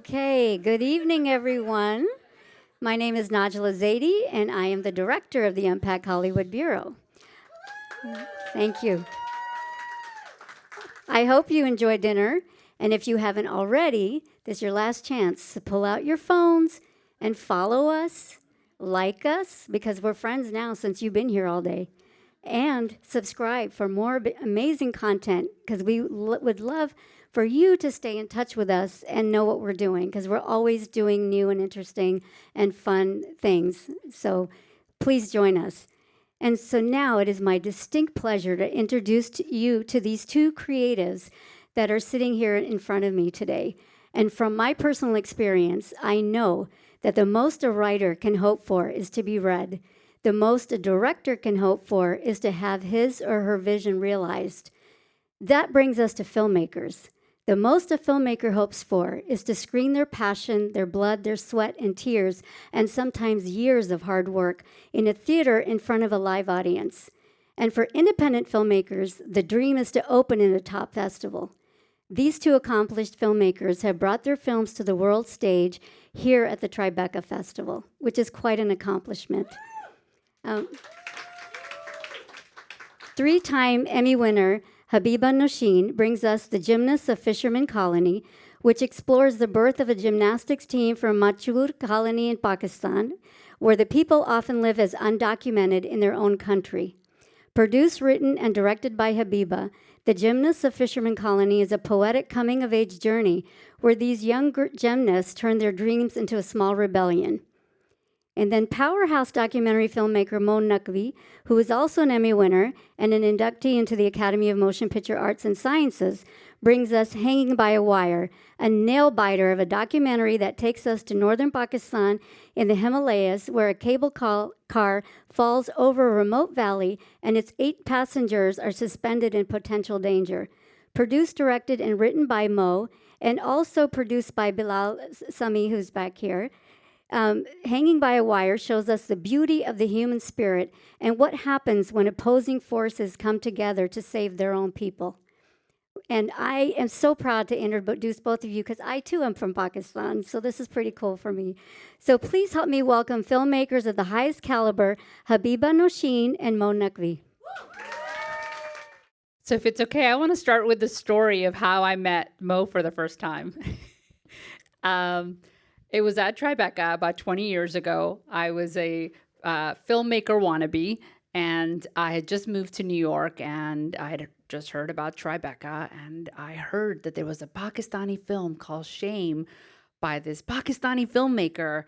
Okay, good evening, everyone. My name is Najla Zaidi, and I am the director of the Unpack Hollywood Bureau. Thank you. I hope you enjoyed dinner, and if you haven't already, this is your last chance to pull out your phones and follow us, like us, because we're friends now since you've been here all day, and subscribe for more amazing content because would love for you to stay in touch with us and know what we're doing because we're always doing new and interesting and fun things. So please join us. And so now it is my distinct pleasure to introduce you to these two creatives that are sitting here in front of me today. And from my personal experience, I know that the most a writer can hope for is to be read. The most a director can hope for is to have his or her vision realized. That brings us to filmmakers. The most a filmmaker hopes for is to screen their passion, their blood, their sweat, and tears, and sometimes years of hard work in a theater in front of a live audience. And for independent filmmakers, the dream is to open in a top festival. These two accomplished filmmakers have brought their films to the world stage here at the Tribeca Festival, which is quite an accomplishment. Um, Three-time Emmy winner Habiba Nosheen brings us The Gymnasts of Fisherman Colony, which explores the birth of a gymnastics team from Machur colony in Pakistan, where the people often live as undocumented in their own country. Produced, written, and directed by Habiba, The Gymnasts of Fisherman Colony is a poetic coming-of-age journey where these young gymnasts turn their dreams into a small rebellion. And then powerhouse documentary filmmaker Naqvi, who is also an Emmy winner and an inductee into the Academy of Motion Picture Arts and Sciences, brings us Hanging by a Wire, a nail-biter of a documentary that takes us to northern Pakistan in the Himalayas, where a cable car falls over a remote valley and its 8 passengers are suspended in potential danger. Produced, directed, and written by Mo, and also produced by Bilal Sami, who's back here. Hanging by a Wire shows us the beauty of the human spirit and what happens when opposing forces come together to save their own people. And I am so proud to introduce both of you because I too am from Pakistan, so this is pretty cool for me. So please help me welcome filmmakers of the highest caliber, Habiba Nosheen and Mo Naqvi. So if it's okay, I want to start with the story of how I met Mo for the first time. It was at Tribeca about 20 years ago. I was a filmmaker wannabe, and I had just moved to New York, and I had just heard about Tribeca, and I heard that there was a Pakistani film called Shame by this Pakistani filmmaker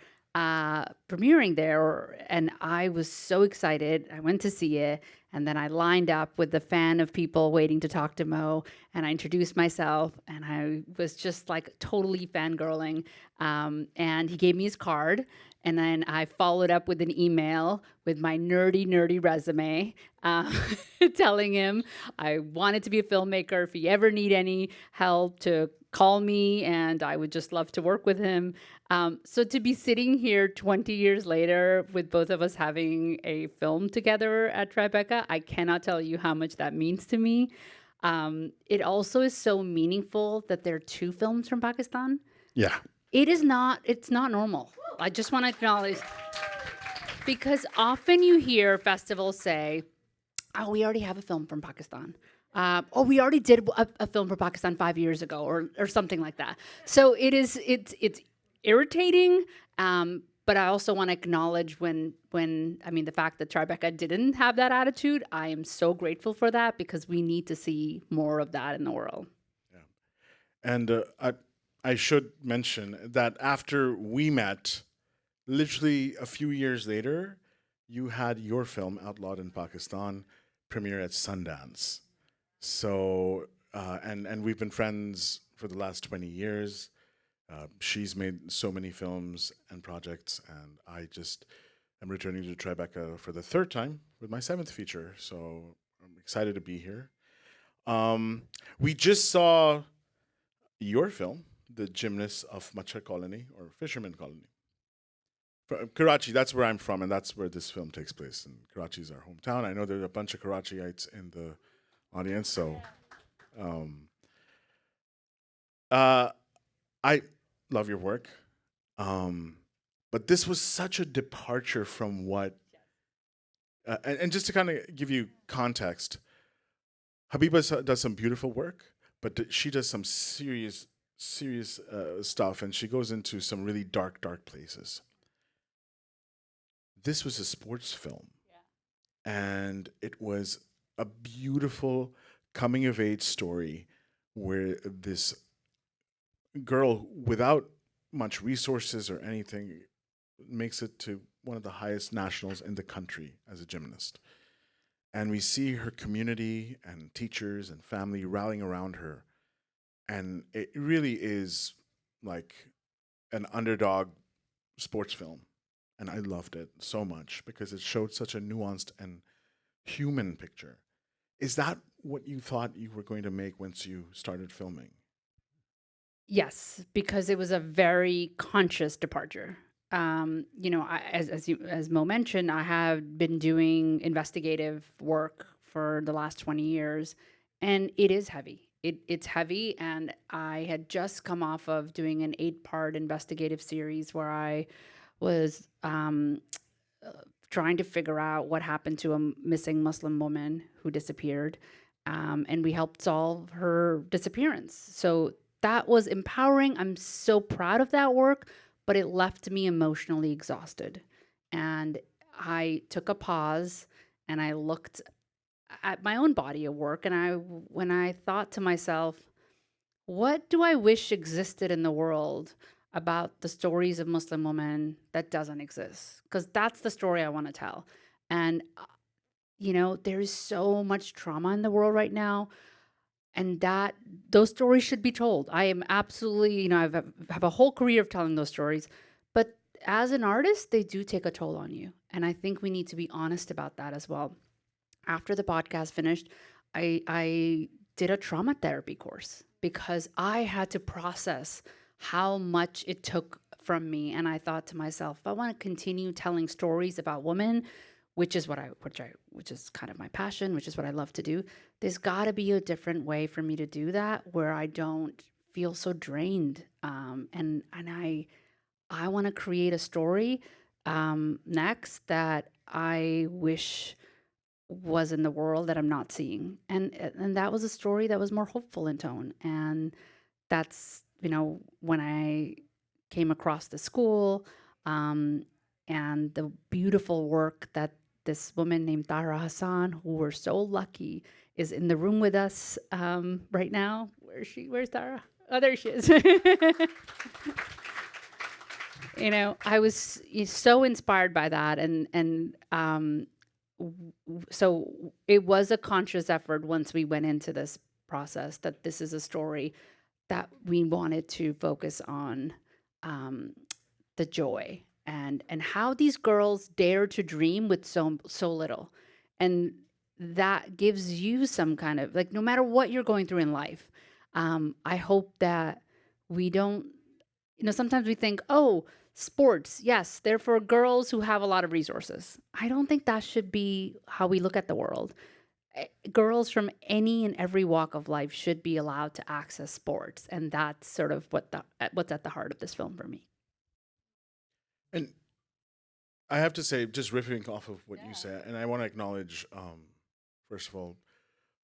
premiering there, and I was so excited. I went to see it, and then I lined up with the fan of people waiting to talk to Mo, and I introduced myself, and I was just like totally fangirling. And he gave me his card, and then I followed up with an email with my nerdy resume, telling him I wanted to be a filmmaker. If he ever need any help, to call me, and I would just love to work with him. So to be sitting here 20 years later with both of us having a film together at Tribeca, I cannot tell you how much that means to me. It also is so meaningful that there are 2 films from Pakistan. Yeah. It's not normal. I just want to acknowledge, because often you hear festivals say, oh, we already have a film from Pakistan. We already did a film for Pakistan 5 years ago, or something like that. So it's irritating, but I also want to acknowledge the fact that Tribeca didn't have that attitude. I am so grateful for that because we need to see more of that in the world. Yeah. And I should mention that after we met, literally a few years later, you had your film, Outlawed in Pakistan, premiere at Sundance. So, and we've been friends for the last 20 years. She's made so many films and projects, and I just am returning to Tribeca for the 3rd time with my 7th feature. So I'm excited to be here. We just saw your film, The Gymnasts of Machar Colony, or Fisherman Colony. Karachi, that's where I'm from, and that's where this film takes place. And Karachi is our hometown. I know there are a bunch of Karachiites in the audience, so I love your work. Um, but this was such a departure from what, and just to kind of give you context, Habiba does some beautiful work, but she does some serious stuff, and she goes into some really dark places. This was a sports film, and it was a beautiful coming of age story where this girl, without much resources or anything, makes it to one of the highest nationals in the country as a gymnast. And we see her community and teachers and family rallying around her. And it really is like an underdog sports film. And I loved it so much because it showed such a nuanced and human picture. Is that what you thought you were going to make once you started filming? Yes, because it was a very conscious departure. As Mo mentioned, I have been doing investigative work for the last 20 years, and it is heavy. It's heavy, and I had just come off of doing an 8-part investigative series where I was trying to figure out what happened to a missing Muslim woman who disappeared. And we helped solve her disappearance. So that was empowering. I'm so proud of that work, but it left me emotionally exhausted. And I took a pause and I looked at my own body of work. And when I thought to myself, what do I wish existed in the world about the stories of Muslim women that doesn't exist? Because that's the story I want to tell. And, there is so much trauma in the world right now. And that those stories should be told. I am absolutely, have a whole career of telling those stories. But as an artist, they do take a toll on you. And I think we need to be honest about that as well. After the podcast finished, I did a trauma therapy course because I had to process how much it took from me. And I thought to myself, if I want to continue telling stories about women, which is kind of my passion, which is what I love to do, there's got to be a different way for me to do that where I don't feel so drained. And I want to create a story next that I wish was in the world that I'm not seeing. And that was a story that was more hopeful in tone. And that's, when I came across the school um, and the beautiful work that this woman named Tara Hassan, who we're so lucky is in the room with us right now. Where is she? Where's Tara? Oh, there she is. I was so inspired by that, so it was a conscious effort once we went into this process that this is a story that we wanted to focus on um, the joy and how these girls dare to dream with so little, and that gives you some kind of like no matter what you're going through in life. I hope that we don't. Sometimes we think, oh, sports, yes, they're for girls who have a lot of resources. I don't think that should be how we look at the world. Girls from any and every walk of life should be allowed to access sports, and that's sort of what's at the heart of this film for me. And I have to say, just riffing off of what you said, and I want to acknowledge, first of all,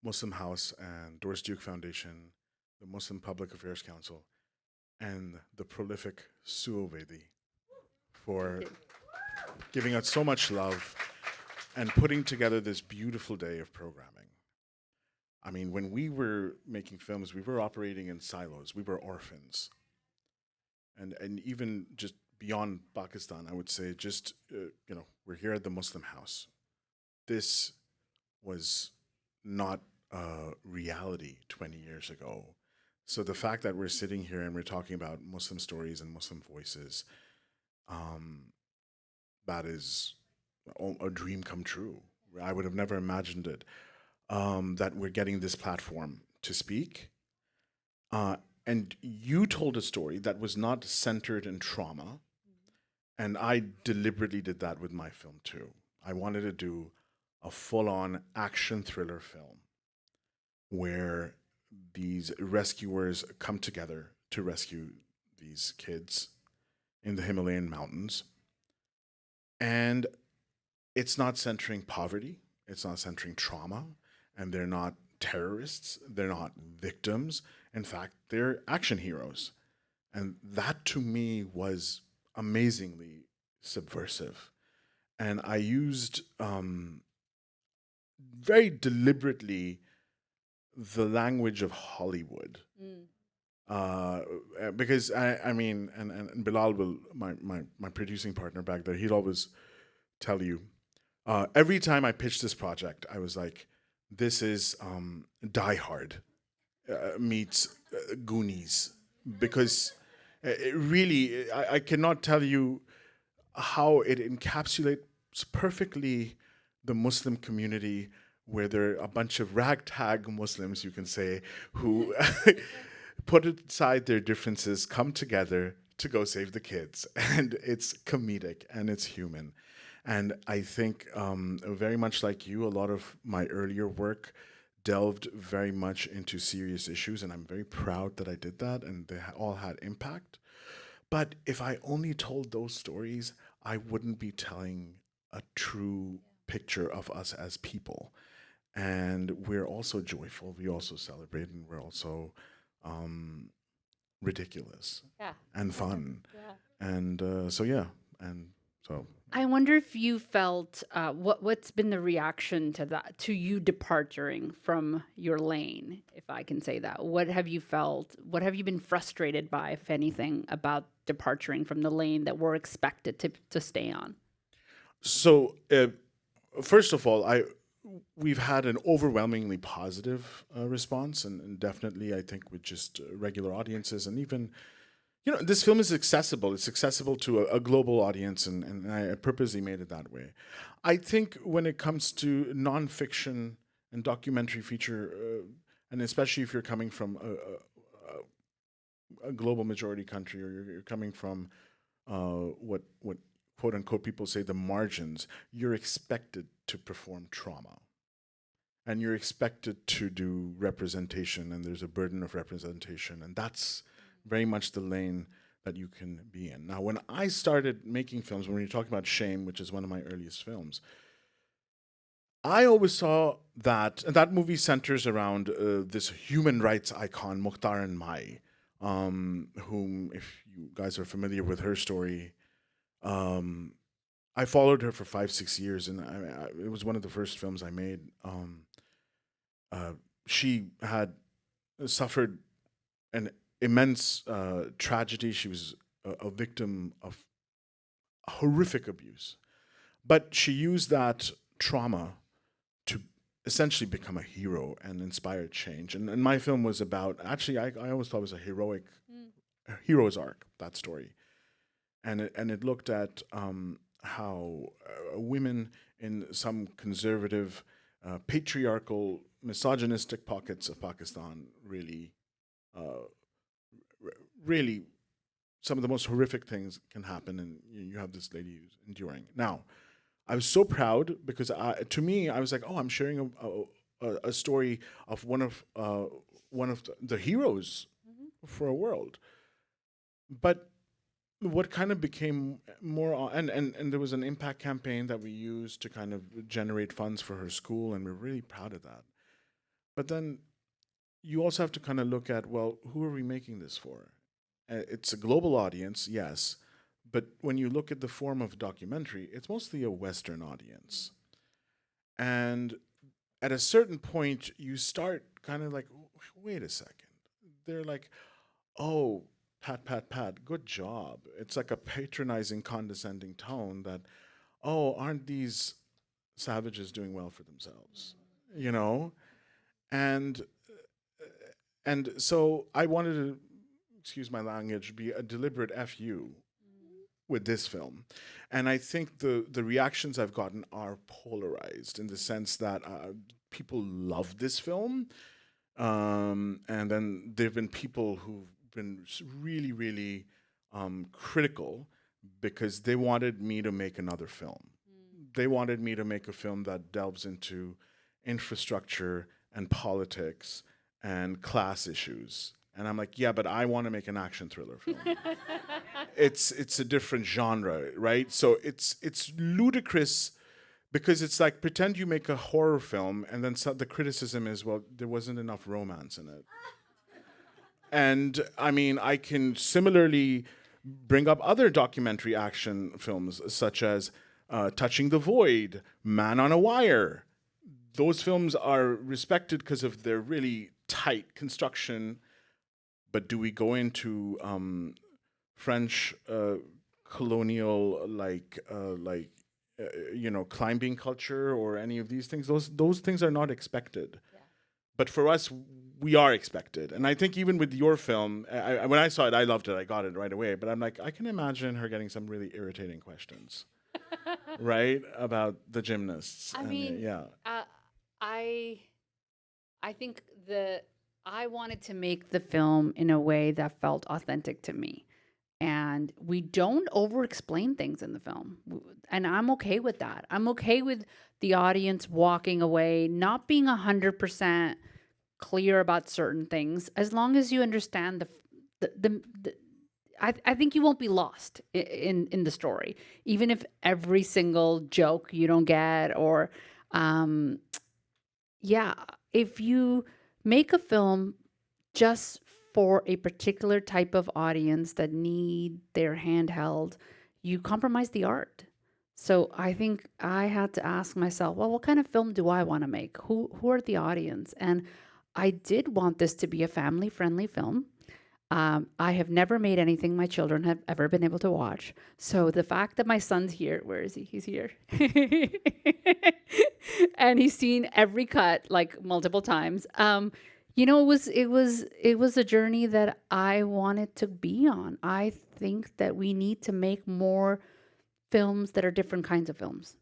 Muslim House and Doris Duke Foundation, the Muslim Public Affairs Council, and the prolific Suovedi for giving us so much love and putting together this beautiful day of programming. I mean, when we were making films, we were operating in silos. We were orphans. And even just beyond Pakistan, I would say just, we're here at the Muslim House. This was not a reality 20 years ago. So the fact that we're sitting here and we're talking about Muslim stories and Muslim voices, um, that is a dream come true. I would have never imagined it. That we're getting this platform to speak. And you told a story that was not centered in trauma. And I deliberately did that with my film too. I wanted to do a full on action thriller film where these rescuers come together to rescue these kids in the Himalayan mountains. And it's not centering poverty, it's not centering trauma, and they're not terrorists, they're not victims. In fact, they're action heroes. And that to me was amazingly subversive. And I used very deliberately the language of Hollywood. Because I mean, and Bilal will, my producing partner back there, he'd always tell you, every time I pitched this project, I was like, this is Die Hard meets Goonies. Because it really, I cannot tell you how it encapsulates perfectly the Muslim community, where there are a bunch of ragtag Muslims, you can say, who put aside their differences, come together to go save the kids. And it's comedic and it's human. And I think, very much like you, a lot of my earlier work delved very much into serious issues, and I'm very proud that I did that, and they all had impact. But if I only told those stories, I wouldn't be telling a true picture of us as people. And we're also joyful, we also celebrate, and we're also ridiculous Yeah. and fun. And and so I wonder if you felt what's been the reaction to that, to you departing from your lane, if I can say that. What have you felt? What have you been frustrated by, if anything, about departing from the lane that we're expected to stay on? So, first of all, we've had an overwhelmingly positive response, and definitely, I think, with just regular audiences, and even, this film is accessible. It's accessible to a global audience, and I purposely made it that way. I think when it comes to nonfiction and documentary feature, and especially if you're coming from a global majority country, or you're coming from what quote unquote people say the margins, you're expected to perform trauma. And you're expected to do representation, and there's a burden of representation. And that's very much the lane that you can be in. Now, when I started making films, when you're talking about Shame, which is one of my earliest films, I always saw that movie centers around this human rights icon, Mukhtar and Mai, whom, if you guys are familiar with her story, I followed her for 5, 6 years, and it was one of the first films I made. She had suffered an immense tragedy. She was a victim of horrific abuse, but she used that trauma to essentially become a hero and inspire change. And my film was about, actually, I always thought it was a hero's arc, that story. And it looked at how women in some conservative, patriarchal, misogynistic pockets of Pakistan really, some of the most horrific things can happen, and you have this lady who's enduring. Now, I was so proud because to me, I was like, oh, I'm sharing a story of one of the heroes for a world. But what kind of became more, and there was an impact campaign that we used to kind of generate funds for her school, and we're really proud of that. But then you also have to kind of look at, well, who are we making this for? It's a global audience, yes, but when you look at the form of documentary, it's mostly a Western audience. And at a certain point, you start kind of like, wait a second. They're like, oh, pat, pat, pat, good job. It's like a patronizing, condescending tone that, oh, aren't these savages doing well for themselves? You know? And so I wanted to, excuse my language, be a deliberate FU with this film. And I think the reactions I've gotten are polarized in the sense that people love this film. And then there have been people who've been really, really critical because they wanted me to make another film. They wanted me to make a film that delves into infrastructure and politics and class issues And I'm like, yeah, but I want to make an action thriller film. It's a different genre, right? So it's ludicrous because it's like pretend you make a horror film and then the criticism is, well, there wasn't enough romance in it. And I mean, I can similarly bring up other documentary action films such as Touching the Void, Man on a Wire. Those films are respected because of their really tight construction. But do we go into French colonial climbing culture or any of these things? Those things are not expected. But for us, we are expected. And I think even with your film, when I saw it, I loved it. I got it right away. But I'm like, I can imagine her getting some really irritating questions, right, about the gymnasts. I And, mean, yeah. I think I wanted to make the film in a way that felt authentic to me. And we don't over explain things in the film. And I'm okay with that. I'm okay with the audience walking away, not being 100% clear about certain things, as long as you understand I think you won't be lost in the story, even if every single joke you don't get, or yeah, if you make a film just for a particular type of audience that need their hand held, you compromise the art. So I think I had to ask myself, well, what kind of film do I want to make? Who are the audience? And I did want this to be a family friendly film. I have never made anything my children have ever been able to watch. So the fact that my son's here, where is he? He's here. And he's seen every cut like multiple times. It was a journey that I wanted to be on. I think that we need to make more films that are different kinds of films.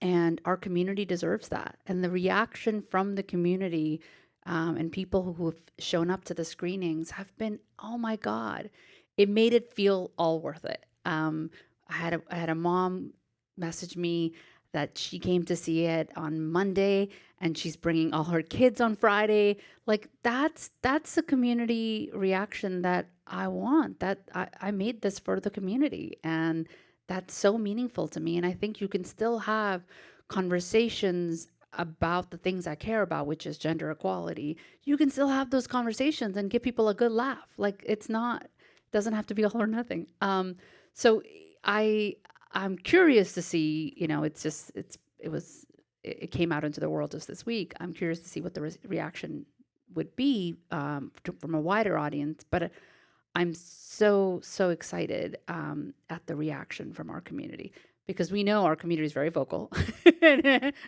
And our community deserves that. And the reaction from the community and people who have shown up to the screenings have been, oh my God, it made it feel all worth it. I had a mom message me that she came to see it on Monday and she's bringing all her kids on Friday. Like that's a community reaction that I want. That I made this for the community, and that's so meaningful to me. And I think you can still have conversations about the things I care about, which is gender equality. You can still have those conversations and give people a good laugh. Like it's not, doesn't have to be all or nothing. So I'm curious to see, it came out into the world just this week. I'm curious to see what the reaction would be from a wider audience, but I'm so excited at the reaction from our community, because we know our community is very vocal.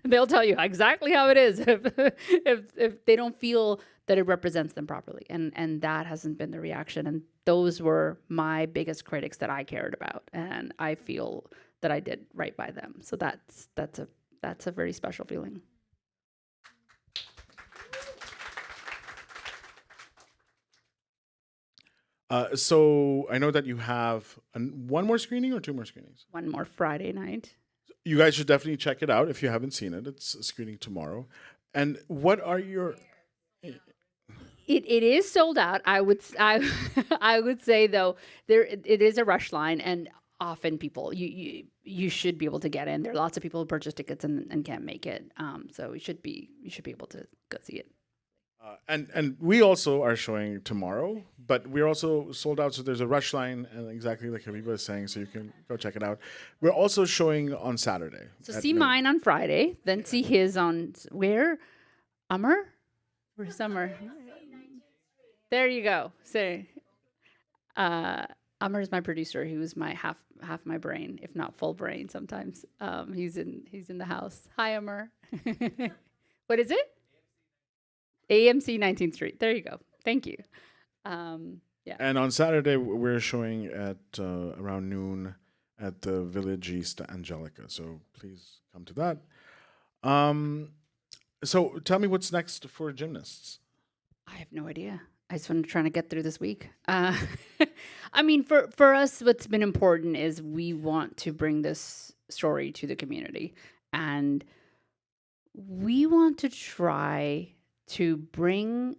They'll tell you exactly how it is if they don't feel that it represents them properly, and that hasn't been the reaction. And those were my biggest critics that I cared about, and I feel that I did right by them. So that's a very special feeling. So I know that you have one more screening or two more screenings. One more Friday night. You guys should definitely check it out if you haven't seen it. It's screening tomorrow. And what are your? It is sold out. I would say though it is a rush line, and often people you should be able to get in. There are lots of people who purchase tickets and can't make it. So you should be able to go see it. And we also are showing tomorrow, but we're also sold out. So there's a rush line, and exactly like Habiba is saying, so you can go check it out. We're also showing on Saturday. So see mine on Friday, then see his on where? Ummer? Where's Summer? There you go. So Ummer is my producer. He was my half my brain, if not full brain sometimes. He's in the house. Hi, Ummer. What is it? AMC 19th Street. There you go. Thank you. Yeah. And on Saturday, we're showing at around noon at the Village East Angelica. So please come to that. So tell me what's next for gymnasts. I have no idea. I just want to try to get through this week. I mean, for us, what's been important is we want to bring this story to the community. And we want to try to bring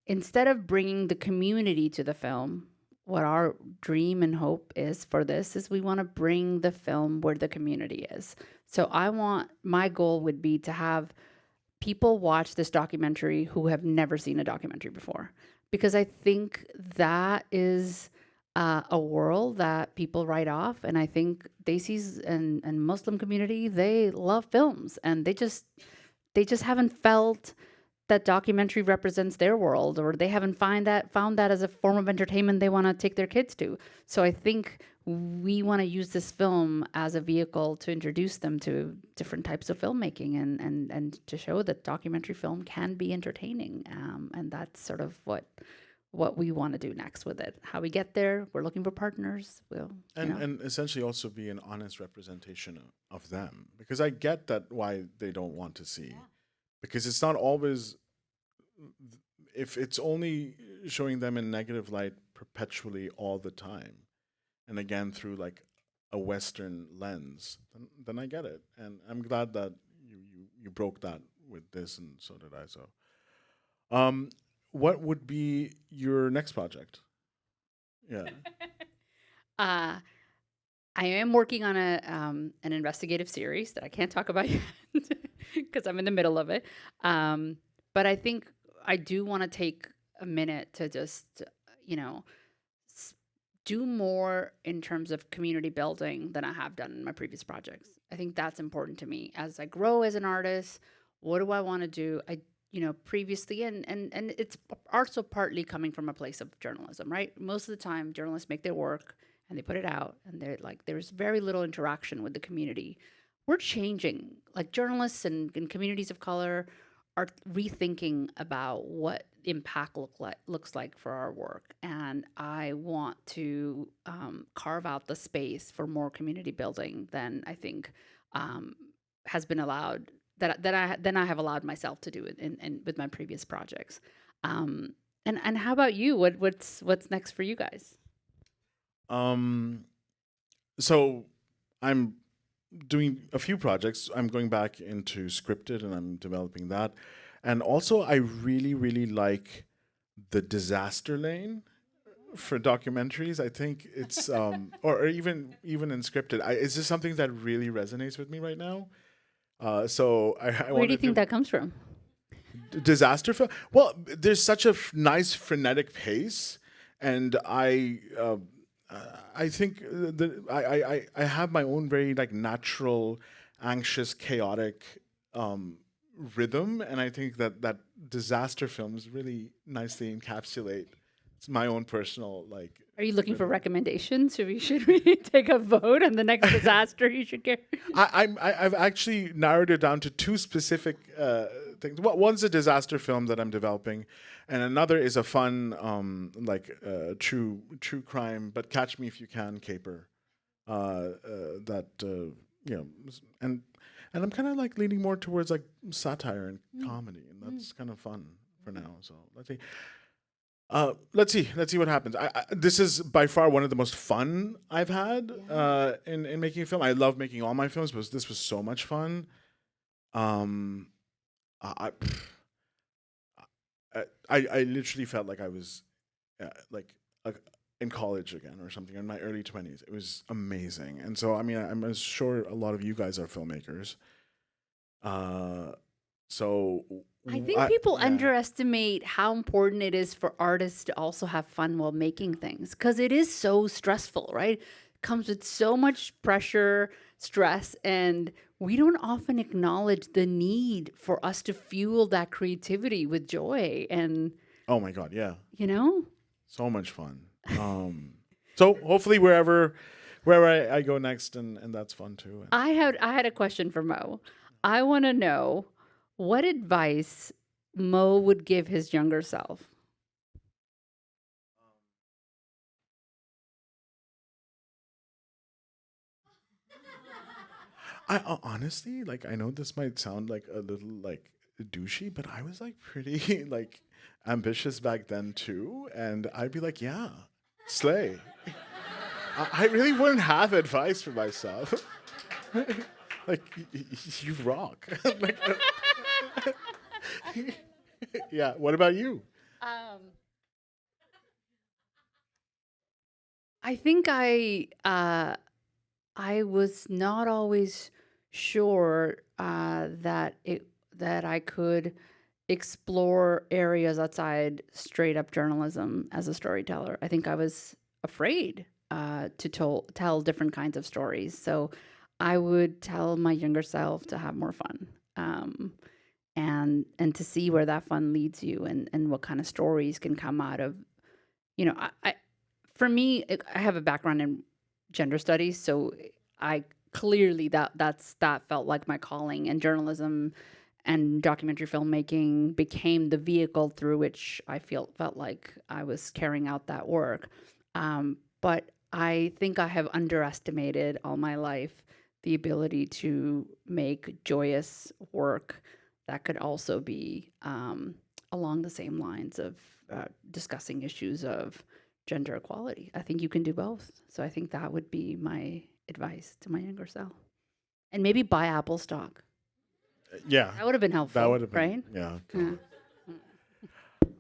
instead of bringing the community to the film, what our dream and hope is for this is we want to bring the film where the community is. So my goal would be to have people watch this documentary who have never seen a documentary before, because I think that is a world that people write off. And I think Desis and Muslim community, they love films, and they just haven't felt that documentary represents their world, or they haven't found that as a form of entertainment they want to take their kids to. So I think we want to use this film as a vehicle to introduce them to different types of filmmaking, and to show that documentary film can be entertaining. And that's sort of what we want to do next with it. How we get there, we're looking for partners. And essentially also be an honest representation of them, because I get that why they don't want to see, because it's not always, if it's only showing them in negative light perpetually all the time, and again through like a Western lens, then I get it, and I'm glad that you broke that with this, and so did I. So, what would be your next project? Yeah. I am working on an investigative series that I can't talk about yet because I'm in the middle of it. But I think I do want to take a minute to just, you know, do more in terms of community building than I have done in my previous projects. I think that's important to me as I grow as an artist. What do I want to do? Previously, and it's also partly coming from a place of journalism, right? Most of the time, journalists make their work and they put it out, and they're like, there's very little interaction with the community. We're changing, like journalists and communities of color are rethinking about what impact looks like for our work, and I want to carve out the space for more community building than I think has been allowed than I have allowed myself to do in with my previous projects. And how about you? What's next for you guys? So I'm doing a few projects. I'm going back into scripted, and I'm developing that. And also, I really, really like the disaster lane for documentaries. I think it's or even in scripted. It's just something that really resonates with me right now. So I Where do wanted you think to that comes from? disaster film. Well, there's such a nice frenetic pace, and I think I have my own very like natural, anxious, chaotic rhythm, and I think that disaster films really nicely encapsulate my own personal like. Are you looking for recommendations? Should we take a vote on the next disaster you should get? I've actually narrowed it down to two specific things. One's a disaster film that I'm developing, and another is a fun true crime, but catch me if you can caper. That and I'm kind of like leaning more towards like satire and comedy, and that's kind of fun for now. So let's see what happens. This is by far one of the most fun I've had in making a film. I love making all my films, but this was so much fun. I I literally felt like I was like in college again or something in my early 20s. It was amazing, and so I mean I'm sure a lot of you guys are filmmakers. So I think people underestimate how important it is for artists to also have fun while making things, because it is so stressful, right? It comes with so much pressure, stress, and we don't often acknowledge the need for us to fuel that creativity with joy. And oh my god, yeah, so much fun. So hopefully wherever I go next, and that's fun too. I had a question for Mo. I want to know what advice Mo would give his younger self. I honestly, like, I know this might sound like a little like douchey, but I was like pretty like ambitious back then too, and I'd be like, yeah, slay. I really wouldn't have advice for myself. Like, you rock. Like, yeah. What about you? Um, I think I was not always sure that I could explore areas outside straight up journalism as a storyteller. I think I was afraid to tell different kinds of stories. So I would tell my younger self to have more fun. And to see where that fun leads you, and what kind of stories can come out of, I for me, I have a background in gender studies, so I clearly that felt like my calling, and journalism and documentary filmmaking became the vehicle through which I felt like I was carrying out that work. But I think I have underestimated all my life the ability to make joyous work that could also be along the same lines of discussing issues of gender equality. I think you can do both. So I think that would be my advice to my younger self. And maybe buy Apple stock. Yeah, That would have been that helpful, would have been, right? yeah. Yeah.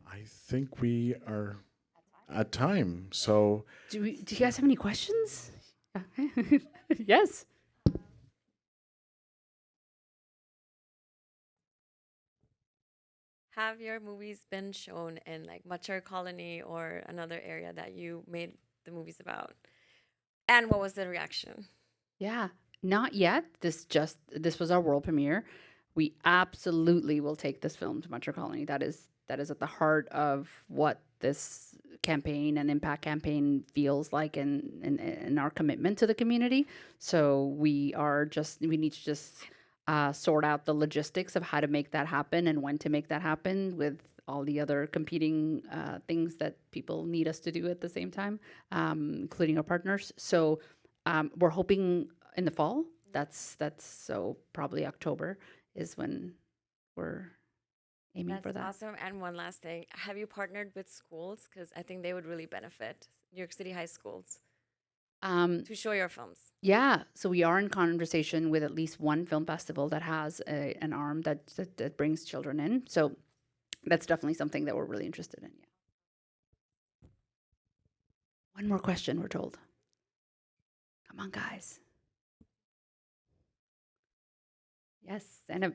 I think we are at time. So, Do you guys have any questions? Yeah. Yes. Have your movies been shown in like Mature Colony or another area that you made the movies about? And what was the reaction? Yeah. Not yet. This was our world premiere. We absolutely will take this film to Metro Colony. That is at the heart of what this campaign and impact campaign feels like, and our commitment to the community. So we need to just sort out the logistics of how to make that happen and when to make that happen with all the other competing things that people need us to do at the same time, including our partners. So we're hoping in the fall. That's so probably October is when we're aiming That's for that. awesome. And one last thing, have you partnered with schools? Because I think they would really benefit New York City high schools to show your films. Yeah, so we are in conversation with at least one film festival that has an arm that brings children in. So that's definitely something that we're really interested in. Yeah. One more question, we're told. Come on, guys. Yes, and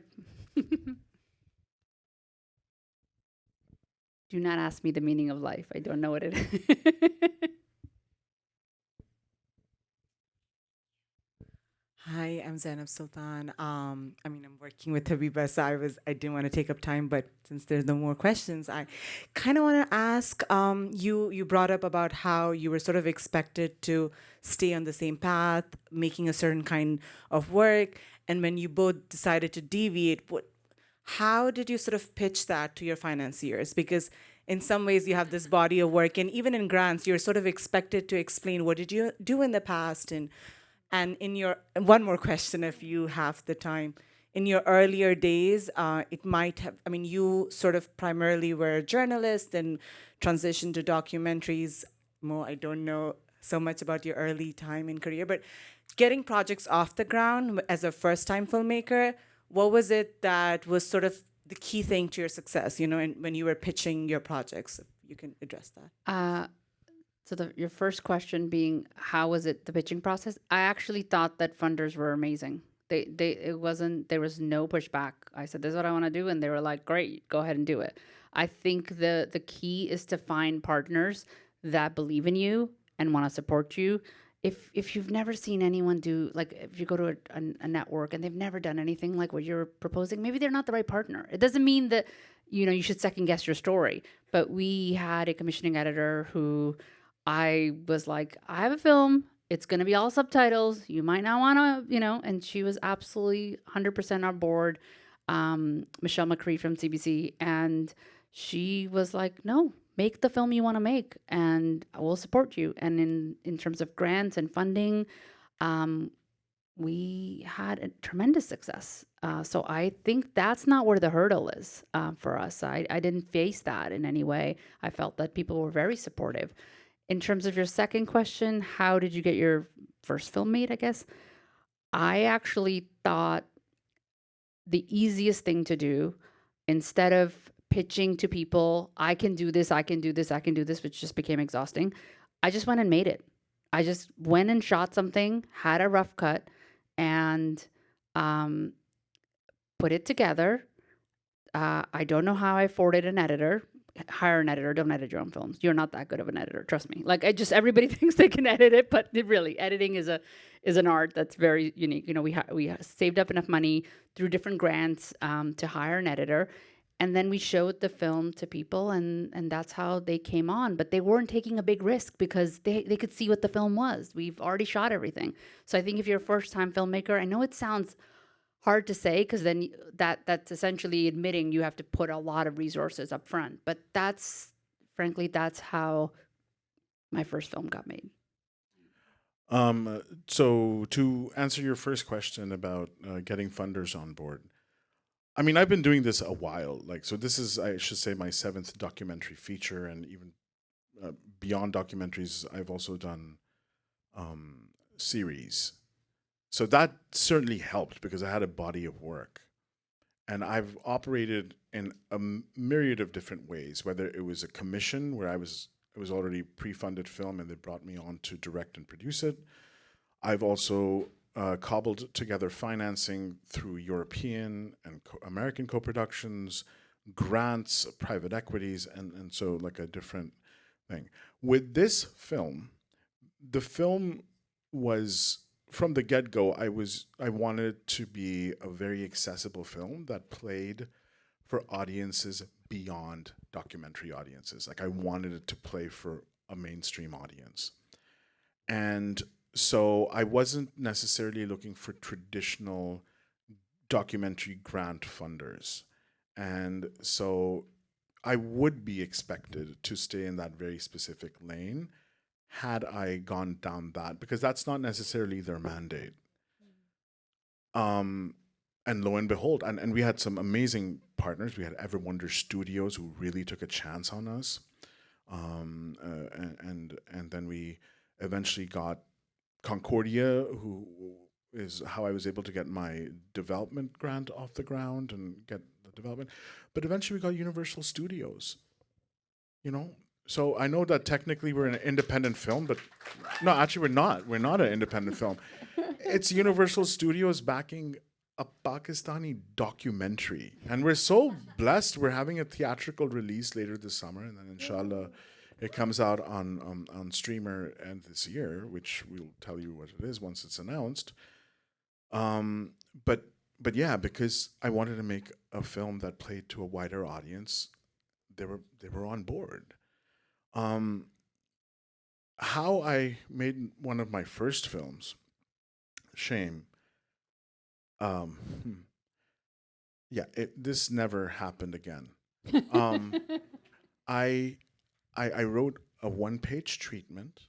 do not ask me the meaning of life. I don't know what it is. Hi, I'm Zainab Sultan. I'm working with Habiba, so I didn't want to take up time, but since there's no more questions, I kind of want to ask. You brought up about how you were sort of expected to stay on the same path, making a certain kind of work, and when you both decided to deviate, how did you sort of pitch that to your financiers? Because in some ways you have this body of work, and even in grants, you're sort of expected to explain what did you do in the past, and in your one more question, if you have the time, in your earlier days, it might have. I mean, you sort of primarily were a journalist and transitioned to documentaries. Mo, I don't know so much about your early time in career, but getting projects off the ground as a first-time filmmaker, what was it that was sort of the key thing to your success? And when you were pitching your projects, if you can address that. So your first question being, how was it the pitching process? I actually thought that funders were amazing. There was no pushback. I said, this is what I want to do. And they were like, great, go ahead and do it. I think the key is to find partners that believe in you and want to support you. If you've never seen anyone do, like if you go to a network and they've never done anything like what you're proposing, maybe they're not the right partner. It doesn't mean that, you should second guess your story. But we had a commissioning editor who I was like, I have a film. It's going to be all subtitles. You might not want to, and she was absolutely 100% on board. Michelle McCree from CBC. And she was like, no, make the film you want to make and I will support you. And in terms of grants and funding, we had a tremendous success. So I think that's not where the hurdle is for us. I didn't face that in any way. I felt that people were very supportive. In terms of your second question, how did you get your first film made, I guess? I actually thought the easiest thing to do, instead of pitching to people, I can do this, I can do this, I can do this, which just became exhausting. I just went and made it. I just went and shot something, had a rough cut, and um, put it together. I don't know how I afforded an editor. Hire an editor. Don't edit your own films. You're not that good of an editor. Trust me. Like everybody thinks they can edit it, but really, editing is an art that's very unique. You know, we saved up enough money through different grants to hire an editor, and then we showed the film to people, and that's how they came on. But they weren't taking a big risk because they could see what the film was. We've already shot everything. So I think if you're a first time filmmaker, I know it sounds hard to say because then that's essentially admitting you have to put a lot of resources up front. But frankly, that's how my first film got made. So to answer your first question about getting funders on board, I mean, I've been doing this a while. Like, so this is, I should say, my 7th documentary feature, and even beyond documentaries, I've also done series. So that certainly helped because I had a body of work. And I've operated in a myriad of different ways, whether it was a commission where it was already pre-funded film and they brought me on to direct and produce it. I've also cobbled together financing through European and American co-productions, grants, private equities, and so like a different thing. With this film, the film was, from the get-go, I wanted it to be a very accessible film that played for audiences beyond documentary audiences. Like, I wanted it to play for a mainstream audience. And so I wasn't necessarily looking for traditional documentary grant funders. And so I would be expected to stay in that very specific lane had I gone down that, because that's not necessarily their mandate. And lo and behold, and we had some amazing partners. We had Ever Wonder Studios, who really took a chance on us. And then we eventually got Concordia, who is how I was able to get my development grant off the ground and get the development. But eventually we got Universal Studios, you know? So I know that technically we're an independent film, but no, actually we're not. We're not an independent film. It's Universal Studios backing a Pakistani documentary. And we're so blessed. We're having a theatrical release later this summer, and then inshallah it comes out on streamer end this year, which we'll tell you what it is once it's announced. But yeah, because I wanted to make a film that played to a wider audience, they were on board. How I made one of my first films, Shame. Yeah, this never happened again. I wrote a 1-page treatment.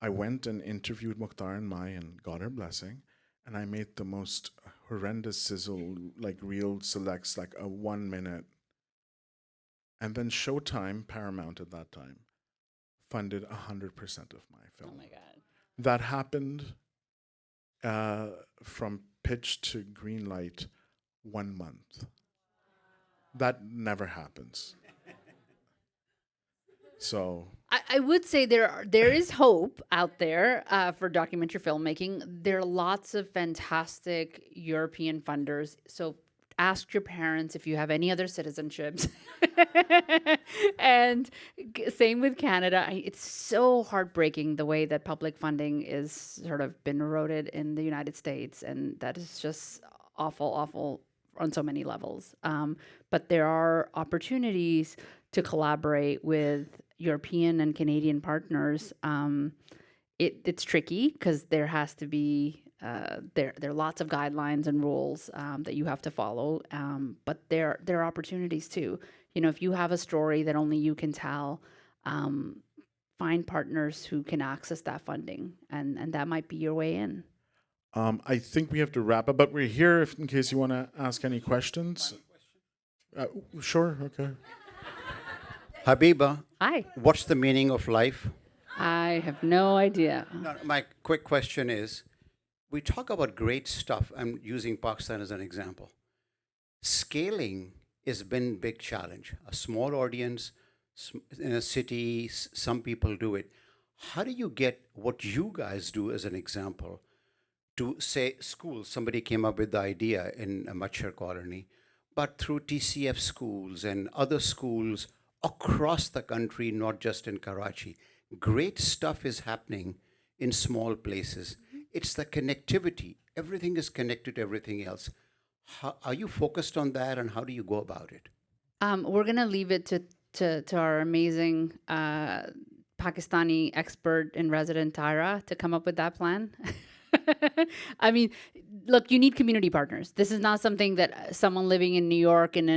I went and interviewed Mukhtar and Mai and got her blessing, and I made the most horrendous sizzle, like real selects, like a 1 minute. And then Showtime, Paramount at that time, funded 100% of my film. Oh my God. That happened from pitch to green light 1 month. That never happens. So I would say there is hope out there for documentary filmmaking. There are lots of fantastic European funders. So ask your parents if you have any other citizenships. And same with Canada. It's so heartbreaking the way that public funding is sort of been eroded in the United States. And that is just awful, awful on so many levels. But there are opportunities to collaborate with European and Canadian partners. It's tricky because there has to be there are lots of guidelines and rules that you have to follow, but there are opportunities too. You know, if you have a story that only you can tell, find partners who can access that funding, and that might be your way in. I think we have to wrap up, but we're here if, in case you want to ask any questions. Sure, okay. Habiba, Hi. what's the meaning of life? I have no idea. No, my quick question is, we talk about great stuff. I'm using Pakistan as an example. Scaling has been big challenge. A small audience in a city, some people do it. How do you get what you guys do as an example to say schools? Somebody came up with the idea in a Machar colony, but through TCF schools and other schools across the country, not just in Karachi, great stuff is happening in small places. It's the connectivity. Everything is connected to everything else. How, are you focused on that, and how do you go about it? We're gonna leave it to our amazing Pakistani expert in resident Tyra to come up with that plan. I mean, look, you need community partners. This is not something that someone living in New York and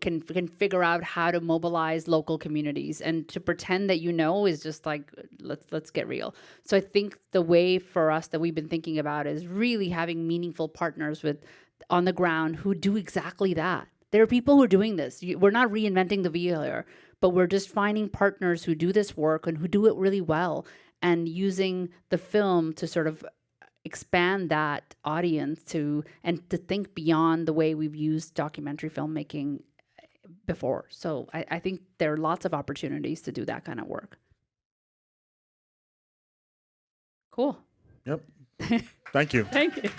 can figure out how to mobilize local communities, and to pretend that is just like, let's get real. So I think the way for us that we've been thinking about is really having meaningful partners with on the ground who do exactly that. There are people who are doing this. We're not reinventing the wheel here, but we're just finding partners who do this work and who do it really well, and using the film to sort of expand that audience to think beyond the way we've used documentary filmmaking before. So I think there are lots of opportunities to do that kind of work. Cool. Yep. Thank you. Thank you.